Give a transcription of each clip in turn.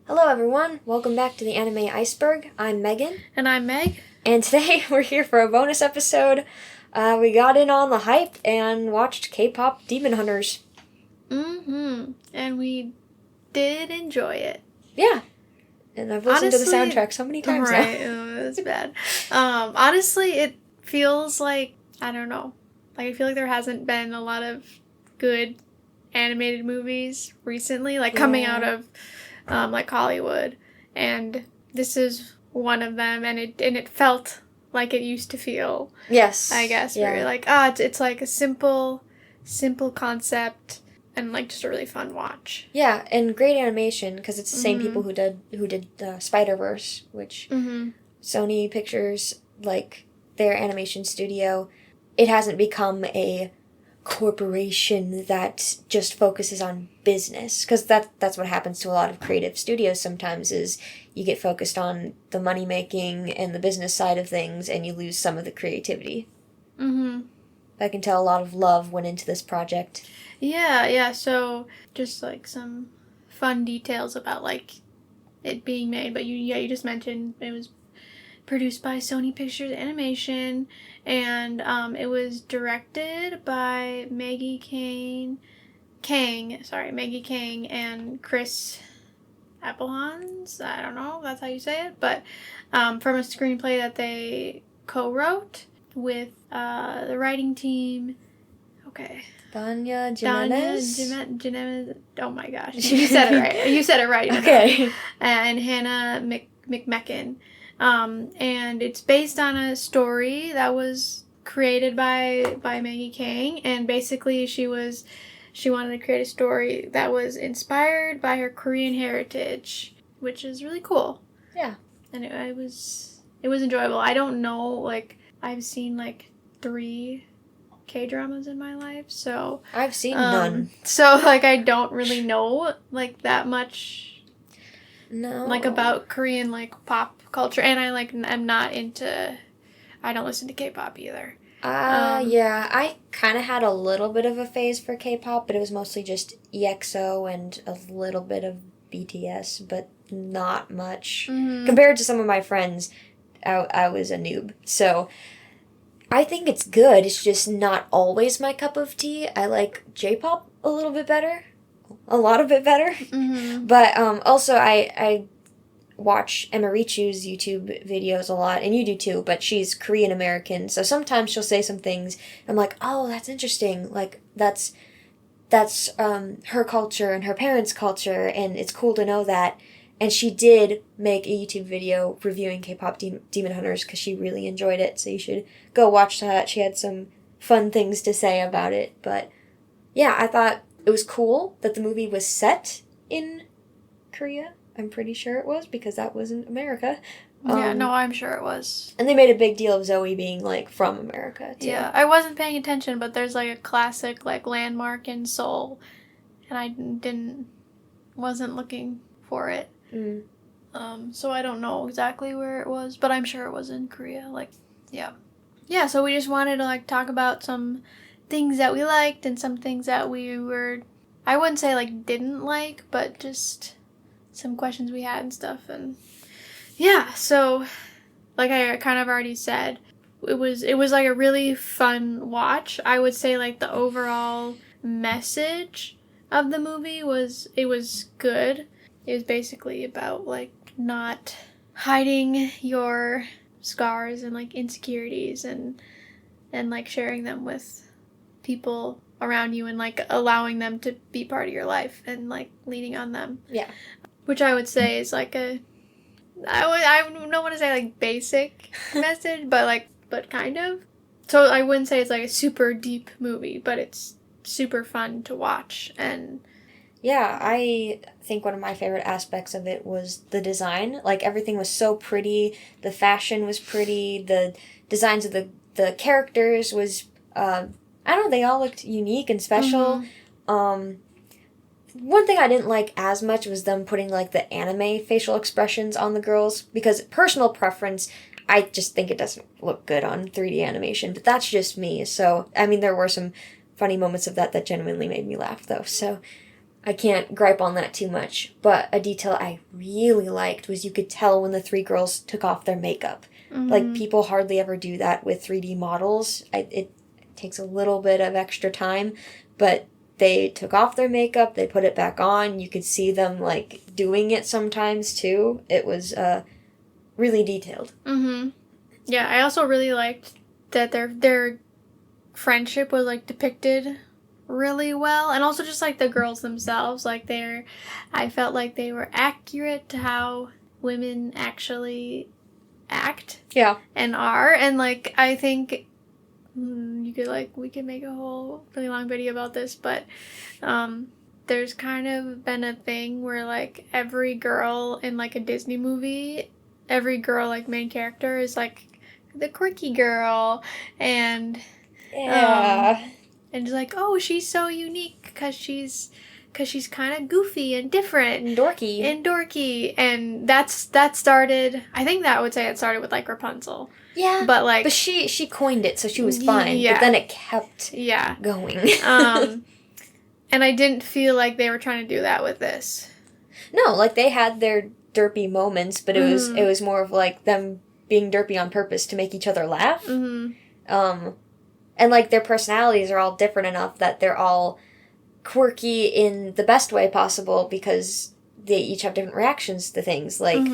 Hello everyone, welcome back to the Anime Iceberg. I'm Megan. And I'm Meg. And today we're here for a bonus episode. We got in on the hype and watched K-pop Demon Hunters. And we did enjoy it. Yeah. And I've listened to the soundtrack so many times now. Right, it's bad. Honestly, it feels like, I don't know, like I feel like there hasn't been a lot of good animated movies recently, like coming out of like Hollywood, and this is one of them, and it felt like it used to feel. Yes. I guess where you're like, it's like a simple concept and like just a really fun watch. Yeah, and great animation because it's the same people who did Spider-Verse, which Sony Pictures, like their animation studio, it hasn't become a corporation that just focuses on business, because that's what happens to a lot of creative studios sometimes, is you get focused on the money making and the business side of things and you lose some of the creativity. I can tell a lot of love went into this project. Yeah, so just like some fun details about like it being made, but you just mentioned it was produced by Sony Pictures Animation, and it was directed by Maggie Kang, and Chris Applehans. I don't know if that's how you say it, but from a screenplay that they co-wrote with the writing team. Okay. Danya Jimenez? Oh my gosh. You said it right. You said it right. Okay. And Hannah McMecken. And it's based on a story that was created by Maggie Kang, and basically she wanted to create a story that was inspired by her Korean heritage, which is really cool. Yeah. And it was enjoyable. I don't know, like, I've seen like 3 K-dramas in my life, so I've seen none. So like I don't really know like that much. No. Like about Korean like pop culture, and I don't listen to K-pop either. Yeah, I kind of had a little bit of a phase for K-pop, but it was mostly just EXO and a little bit of BTS, but not much. Compared to some of my friends, I was a noob. So I think it's good. It's just not always my cup of tea. I like J-pop a little bit better. A lot of it better. But also I watch Emma Richu's YouTube videos a lot, and you do too, but she's Korean American, so sometimes she'll say some things, I'm like, oh, that's interesting, like, that's her culture and her parents' culture, and it's cool to know that. And she did make a YouTube video reviewing K-pop Demon Hunters because she really enjoyed it, so you should go watch that. She had some fun things to say about it, but yeah, I thought it was cool that the movie was set in Korea. I'm pretty sure it was, because that wasn't America. Yeah, no, I'm sure it was. And they made a big deal of Zoe being, like, from America, too. Yeah, I wasn't paying attention, but there's, like, a classic, like, landmark in Seoul, and I wasn't looking for it. So I don't know exactly where it was, but I'm sure it was in Korea, like, yeah. Yeah, so we just wanted to, like, talk about some things that we liked and some things that we I wouldn't say, like, didn't like, but just some questions we had and stuff. And yeah, so like I kind of already said, it was like a really fun watch. I would say like the overall message of the movie was good. It was basically about like not hiding your scars and like insecurities and like sharing them with people around you and like allowing them to be part of your life and like leaning on them. Yeah. Which I would say is like I don't want to say like basic message, but kind of. So I wouldn't say it's like a super deep movie, but it's super fun to watch. And yeah, I think one of my favorite aspects of it was the design. Like, everything was so pretty, the fashion was pretty, the designs of the characters was, I don't know, they all looked unique and special. One thing I didn't like as much was them putting, like, the anime facial expressions on the girls, because personal preference, I just think it doesn't look good on 3D animation, but that's just me. So, I mean, there were some funny moments of that genuinely made me laugh, though. So, I can't gripe on that too much. But a detail I really liked was you could tell when the three girls took off their makeup. Mm-hmm. Like, people hardly ever do that with 3D models. It takes a little bit of extra time, but they took off their makeup, they put it back on. You could see them, like, doing it sometimes, too. It was really detailed. Mm-hmm. Yeah, I also really liked that their friendship was, like, depicted really well. And also just, like, the girls themselves. Like, I felt like they were accurate to how women actually act. Yeah. And are. And, like, I think you could, like, we could make a whole really long video about this, but there's kind of been a thing where, like, every girl in, like, a Disney movie, every girl, like, main character is, like, the quirky girl, and Yeah. And just like, oh, she's so unique because she's kind of goofy and different And dorky. And that started, I think that would say it started with, like, Rapunzel. Yeah. But, like, But she coined it, so she was fine. Yeah. But then it kept yeah. going. And I didn't feel like they were trying to do that with this. No, like, they had their derpy moments, but it was more of, like, them being derpy on purpose to make each other laugh. Mm-hmm. And, like, their personalities are all different enough that they're all quirky in the best way possible because they each have different reactions to things. Like,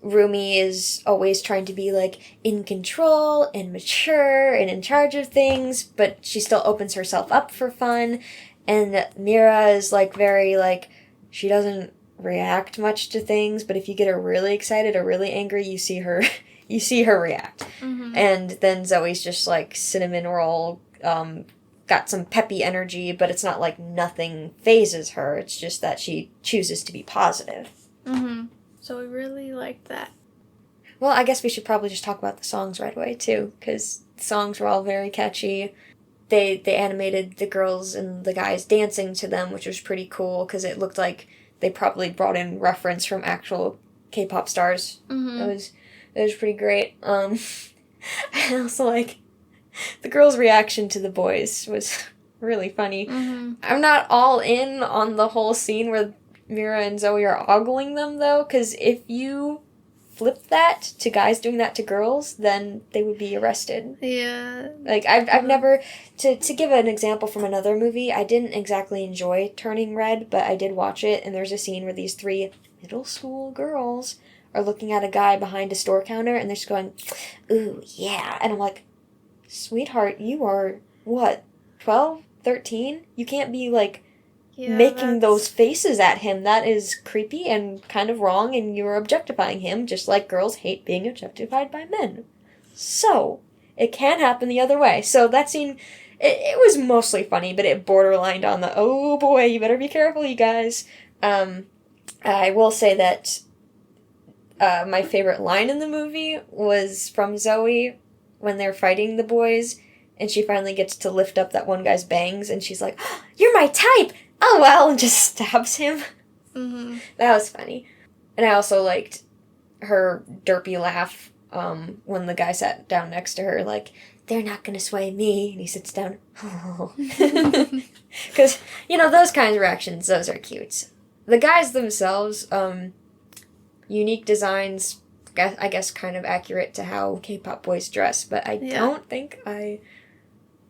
Rumi is always trying to be, like, in control and mature and in charge of things, but she still opens herself up for fun. And Mira is, like, very, like, she doesn't react much to things, but if you get her really excited or really angry, you see her react. Mm-hmm. And then Zoe's just, like, cinnamon roll, got some peppy energy, but it's not like nothing phases her. It's just that she chooses to be positive. Mm-hmm. So we really liked that. Well, I guess we should probably just talk about the songs right away, too, because the songs were all very catchy. They animated the girls and the guys dancing to them, which was pretty cool, because it looked like they probably brought in reference from actual K-pop stars. Mm-hmm. It was pretty great. I also like the girls' reaction to the boys was really funny. Mm-hmm. I'm not all in on the whole scene where Mira and Zoe are ogling them, though, because if you flip that to guys doing that to girls, then they would be arrested. Yeah. Like, I've never... To give an example from another movie, I didn't exactly enjoy Turning Red, but I did watch it, and there's a scene where these three middle school girls are looking at a guy behind a store counter, and they're just going, ooh, yeah. And I'm like, sweetheart, you are, what, 12, 13? You can't be, like, making those faces at him. That is creepy and kind of wrong, and you're objectifying him, just like girls hate being objectified by men. So, it can happen the other way. So that scene, it was mostly funny, but it borderlined on the, oh boy, you better be careful, you guys. I will say that my favorite line in the movie was from Zoe when they're fighting the boys, and she finally gets to lift up that one guy's bangs, and she's like, oh, you're my type! Oh well, and just stabs him. Mm-hmm. That was funny. And I also liked her derpy laugh when the guy sat down next to her, like, they're not gonna sway me, and he sits down, oh. Because, those kinds of reactions, those are cute. The guys themselves, unique designs, I guess kind of accurate to how K-pop boys dress, but I don't think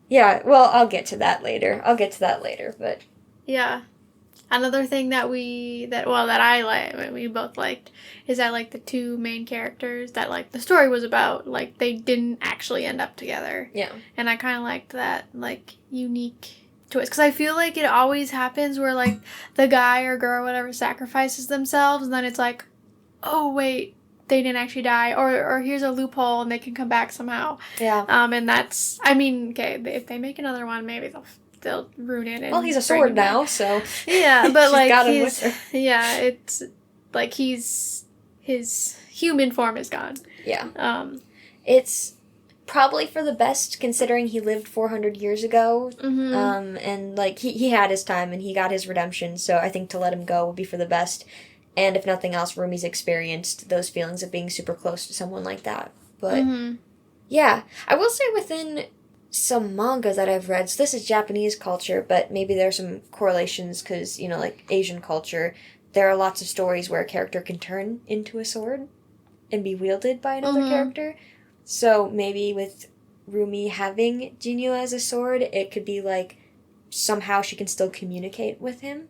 Yeah, well, I'll get to that later, but... Yeah. Another thing that I like, we both liked, is that, like, the two main characters that, like, the story was about, like, they didn't actually end up together. Yeah. And I kind of liked that, like, unique twist. Because I feel like it always happens where, like, the guy or girl or whatever sacrifices themselves, and then it's like, oh, wait, they didn't actually die. Or here's a loophole, and they can come back somehow. Yeah. And that's, I mean, okay, if they make another one, maybe they'll ruin it. Well, he's a sword now, so... Yeah, but, like, got him with her. Yeah, it's, like, his human form is gone. Yeah. It's probably for the best, considering he lived 400 years ago. Mm-hmm. And, like, he had his time, and he got his redemption, so I think to let him go would be for the best. And if nothing else, Rumi's experienced those feelings of being super close to someone like that. But, mm-hmm. yeah. I will say within some manga that I've read, so this is Japanese culture, but maybe there's some correlations because, you know, like Asian culture, there are lots of stories where a character can turn into a sword and be wielded by another character. So maybe with Rumi having Jinyu as a sword, it could be like somehow she can still communicate with him.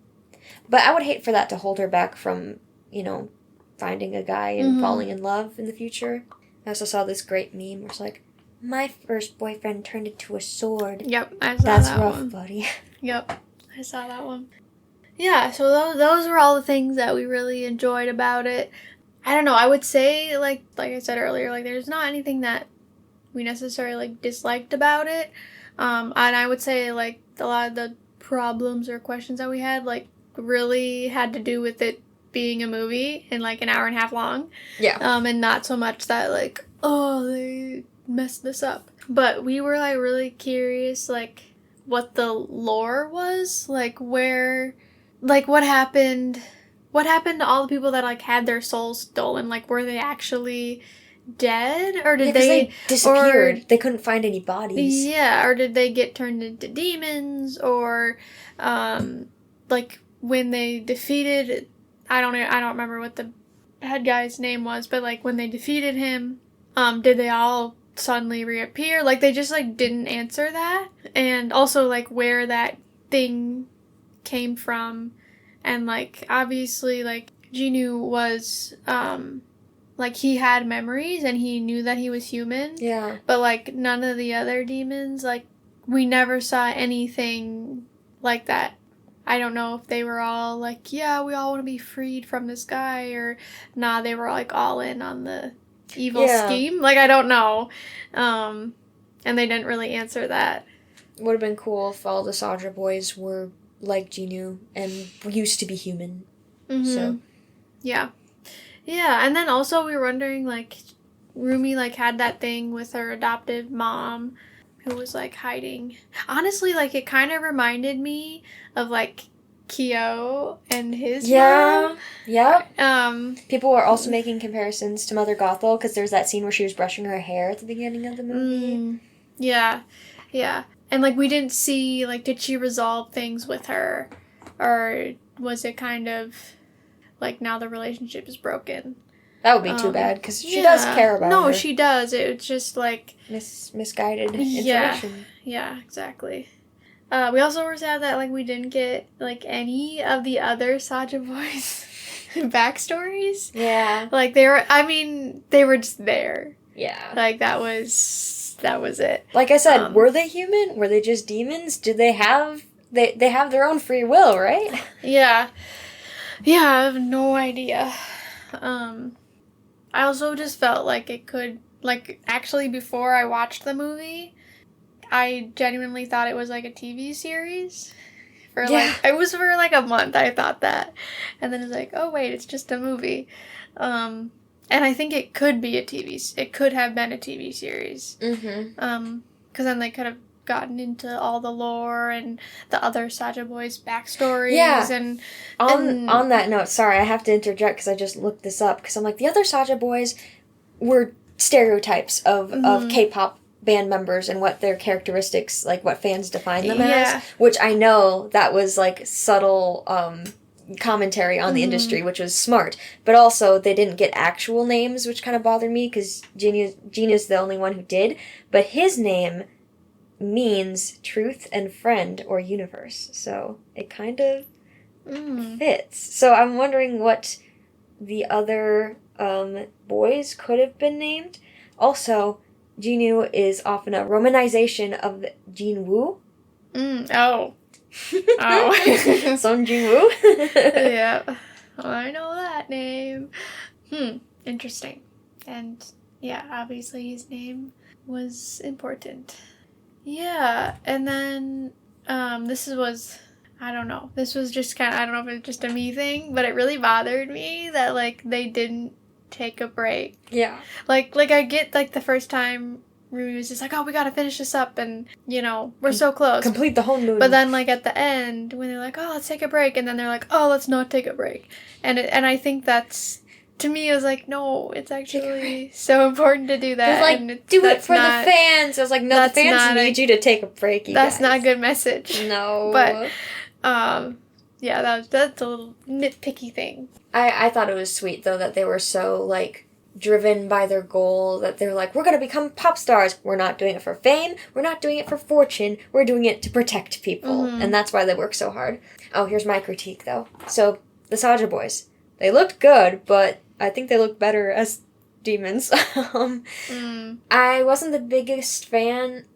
But I would hate for that to hold her back from, you know, finding a guy and falling in love in the future. I also saw this great meme where it's like, my first boyfriend turned into a sword. Yep, I saw That's that rough, one. buddy. Yep, I saw that one. Yeah, so those were all the things that we really enjoyed about it. I don't know, I would say, like I said earlier, like, there's not anything that we necessarily, like, disliked about it. And I would say, like, a lot of the problems or questions that we had, like, really had to do with it being a movie and, like, an hour and a half long. Yeah. And not so much that, like, oh, they messed this up. But we were, like, really curious, like, what the lore was, like, where, like, what happened to all the people that, like, had their souls stolen? Like, were they actually dead, or did they disappeared? They couldn't find any bodies. Yeah, or did they get turned into demons, or like when they defeated, I don't remember what the head guy's name was, but like when they defeated him, did they all suddenly reappear? Like, they just, like, didn't answer that. And also, like, where that thing came from, and, like, obviously, like, Jinyu was like, he had memories and he knew that he was human. Yeah. But, like, none of the other demons, like, we never saw anything like that. I don't know if they were all like, yeah, we all want to be freed from this guy, or nah, they were, like, all in on the evil scheme. Like, I don't know. And they didn't really answer that. Would have been cool if all the Sajra boys were like Jinyu and used to be human. So. Yeah. Yeah, and then also we were wondering, like, Rumi, like, had that thing with her adopted mom who was, like, hiding. Honestly, like, it kind of reminded me of, like, Kyo and his mom. Yep. People were also making comparisons to Mother Gothel because there's that scene where she was brushing her hair at the beginning of the movie. Yeah. And, like, we didn't see, like, did she resolve things with her? Or was it kind of, like, now the relationship is broken? That would be too bad, because she does care about her. No, she does. It's just, like... misguided information. Yeah, exactly. We also were sad that, like, we didn't get, like, any of the other Sajra boys' backstories. Yeah. Like, they were just there. Yeah. Like, that was it. Like I said, were they human? Were they just demons? Did they have... They have their own free will, right? Yeah. Yeah, I have no idea. I also just felt like it could... Like, actually, before I watched the movie, I genuinely thought it was, like, a TV series. It was for, like, a month, I thought that. And then it's like, oh, wait, it's just a movie. And I think it could be it could have been a TV series. Because then they could have gotten into all the lore and the other Sajra boys' backstories. Yeah. And on that note, sorry, I have to interject because I just looked this up. Because I'm like, the other Sajra boys were stereotypes of K-pop band members and what their characteristics, like what fans define them as. Which I know that was like subtle commentary on the industry, which was smart. But also, they didn't get actual names, which kind of bothered me because Jinnyu's the only one who did. But his name means truth and friend or universe. So it kind of fits. So I'm wondering what the other boys could have been named. Also, Jinyu is often a romanization of Jinwoo. Oh. Song Jinwoo. Yeah. I know that name. Interesting. And yeah, obviously his name was important. Yeah, and then this was just kind of, I don't know if it's just a me thing, but it really bothered me that, like, they didn't take a break. Yeah. Like I get, like, the first time Rumi was just like, oh, we gotta finish this up, and, you know, we're so close. Complete the whole movie. But then, like, at the end, when they're like, oh, let's take a break, and then they're like, oh, let's not take a break. And I think that's, to me, I was like, no, it's actually so important to do that. They're like, and do it for the fans. I was like, no, the fans need you to take a break, you That's guys. not a good message. No. But, yeah, that's a little nitpicky thing. I thought it was sweet, though, that they were so, like, driven by their goal, that they're like, we're gonna become pop stars. We're not doing it for fame. We're not doing it for fortune. We're doing it to protect people. Mm-hmm. And that's why they work so hard. Oh, here's my critique, though. So, the Saja boys. They looked good, but I think they look better as demons. I wasn't the biggest fan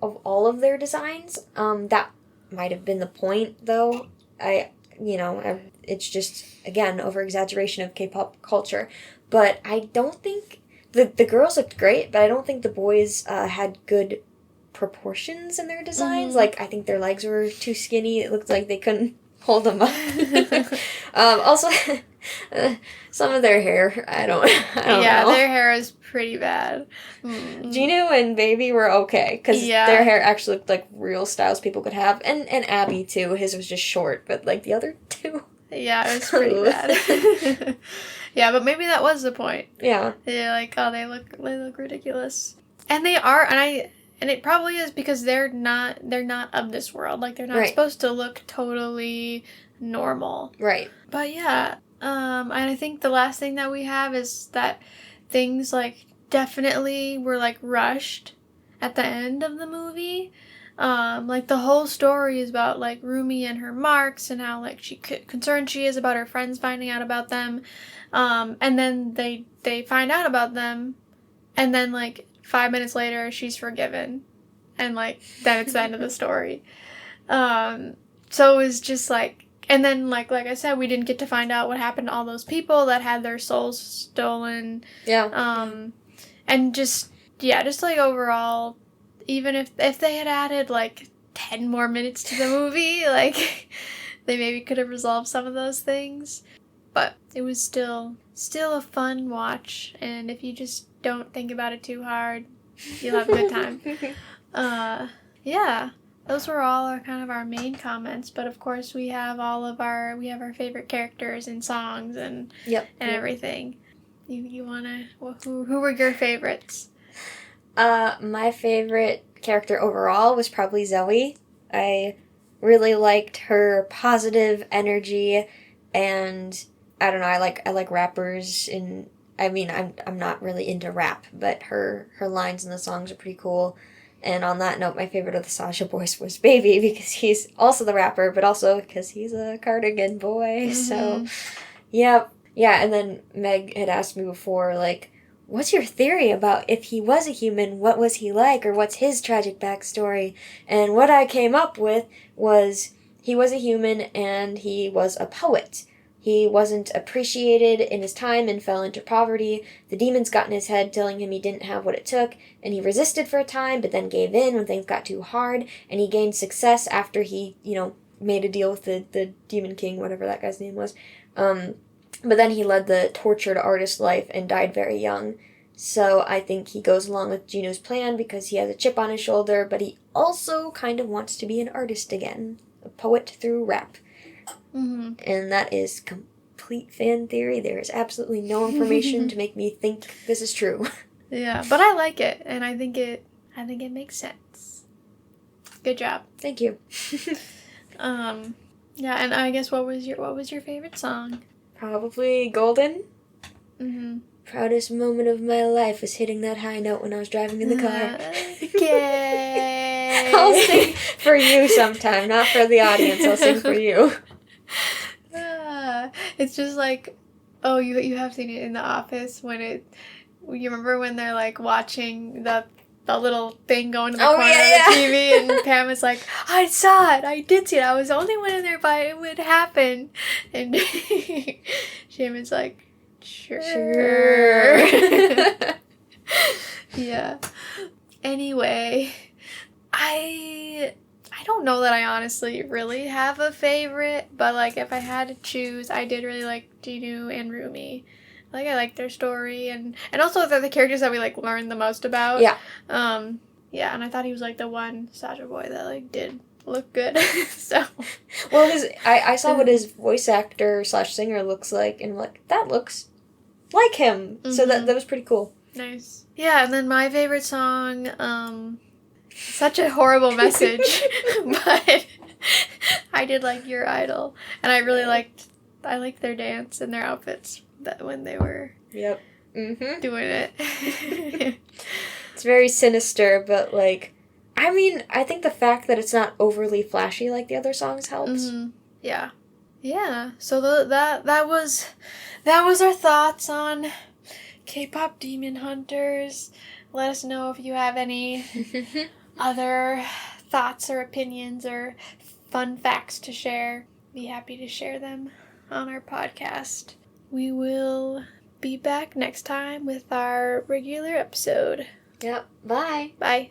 of all of their designs. That might have been the point, though. It's just, again, over-exaggeration of K-pop culture. But I don't think... The girls looked great, but I don't think the boys had good proportions in their designs. Like, I think their legs were too skinny. It looked like they couldn't hold them up. Also, some of their hair, I don't know. Yeah, their hair is pretty bad. Jinu and Baby were okay, because their hair actually looked like real styles people could have. And Abby, too. His was just short, but, like, the other two... Yeah, it was pretty bad. Yeah, but maybe that was the point. Yeah. They're like, oh, they look ridiculous. And they are, and it probably is because they're not of this world. Like, they're not supposed to look totally normal. Right. But yeah, and I think the last thing that we have is that things, like, definitely were, like, rushed at the end of the movie. Like, the whole story is about, like, Rumi and her marks and how, like, concerned she is about her friends finding out about them. And then they find out about them, and then, like, 5 minutes later, she's forgiven. And, like, then it's the end of the story. So it was just, like, and then, like I said, we didn't get to find out what happened to all those people that had their souls stolen. Yeah. And just like, overall... Even if they had added, like, 10 more minutes to the movie, like, they maybe could have resolved some of those things. But it was still a fun watch, and if you just don't think about it too hard, you'll have a good time. Yeah, those were all our main comments, but of course we have our favorite characters and songs and everything. You wanna, who were your favorites? My favorite character overall was probably Zoe. I really liked her positive energy, and I don't know, I like rappers, and I mean, I'm not really into rap, but her lines in the songs are pretty cool. And on that note, my favorite of the Saja boys was Baby, because he's also the rapper, but also because he's a cardigan boy. So, yeah, and then Meg had asked me before, like, what's your theory about if he was a human, what was he like, or what's his tragic backstory? And what I came up with was he was a human and he was a poet. He wasn't appreciated in his time and fell into poverty. The demons got in his head telling him he didn't have what it took, and he resisted for a time but then gave in when things got too hard, and he gained success after he, made a deal with the Demon King, whatever that guy's name was. But then he led the tortured artist life and died very young. So I think he goes along with Jinu's plan because he has a chip on his shoulder, but he also kind of wants to be an artist again. A poet through rap. And that is complete fan theory. There is absolutely no information to make me think this is true. Yeah, but I like it, and I think it makes sense. Good job. Thank you. Yeah, and I guess what was your favorite song? Probably Golden. Proudest moment of my life was hitting that high note when I was driving in the car. Okay. I'll sing for you sometime, not for the audience. I'll sing for you. It's just like, oh, you have seen it in The Office you remember when they're, like, watching the little thing going in the corner of the TV, and Pam is like, I saw it, I did see it, I was the only one in there, but it would happen. And Shaman's like, sure. Yeah. Anyway, I don't know that I honestly really have a favorite, but, like, if I had to choose, I did really like Jinu and Rumi. Like, I like their story, and also they're the characters that we, like, learned the most about. Yeah. Yeah, and I thought he was, like, the one Saja boy that, like, did look good. So. Well, I saw what his voice actor / singer looks like, and I'm like, that looks like him. So that was pretty cool. Nice. Yeah, and then my favorite song, such a horrible message, but I did like Your Idol, and I really liked their dance and their outfits when they were doing it. It's very sinister, but like, I mean, I think the fact that it's not overly flashy like the other songs helps. Mm-hmm. Yeah. Yeah. So that was our thoughts on K-pop Demon Hunters. Let us know if you have any other thoughts or opinions or fun facts to share. Be happy to share them on our podcast. We will be back next time with our regular episode. Yep. Bye. Bye.